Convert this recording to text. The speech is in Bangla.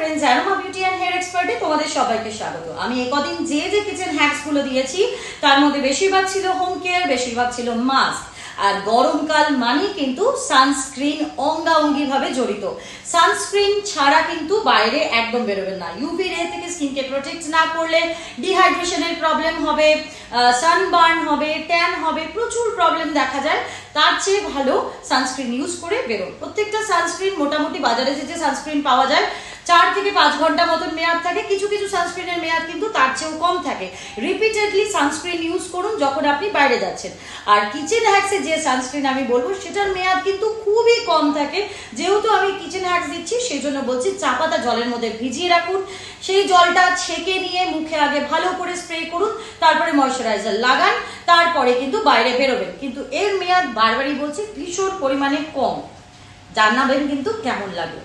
Friends, aroma beauty and hair এক্সপার্টে তোমাদের সবাইকে স্বাগত। আমি একদিন যে কিচেন হ্যাকস গুলো দিয়েছি তার মধ্যে বেশিরভাগ ছিল হোম কেয়ার, বেশিরভাগ ছিল মাস্ক। আর গরমকাল মানে কিন্তু সানস্ক্রিন অঙ্গাঅঙ্গি ভাবে জড়িত। সানস্ক্রিন ছাড়া কিন্তু বাইরে একদম বেরোবেন না। ইউভি রে থেকে স্কিনকে প্রোটেক্ট না করলে ডিহাইড্রেশনের প্রবলেম হবে, সানবার্ন হবে, ট্যান হবে, প্রচুর প্রবলেম দেখা যায়। তার চেয়ে ভালো সানস্ক্রিন ইউজ করে বেরোন। প্রত্যেকটা সানস্ক্রিন মোটামুটি বাজারে যে সানস্ক্রিন পাওয়া যায় 4 থেকে 5 ঘন্টা মতন মেয়াদ থাকে, কিছু কিছু সানস্ক্রিনের মেয়াদ কিন্তু তার চেয়েও কম থাকে। রিপিটেডলি সানস্ক্রিন ইউজ করুন যখন আপনি বাইরে যাচ্ছেন। আর কিচেন হ্যাক্সে যে সানস্ক্রিন আমি বলবো সেটার মেয়াদ কিন্তু খুবই কম থাকে। যেহেতু আমি কিচেন হ্যাক্স দিচ্ছি সেই জন্য বলছি চা পাতা জলের মধ্যে ভিজিয়ে রাখুন, সেই জলটা ছেঁকে নিয়ে মুখে আগে ভালো করে স্প্রে করুন, তারপরে ময়শ্চারাইজার লাগান, তারপরে কিন্তু বাইরে বেরোবেন। কিন্তু এর মেয়াদ বারবারই বলছি ভীষণ পরিমাণে কম। জানাবেন কিন্তু কেমন লাগে।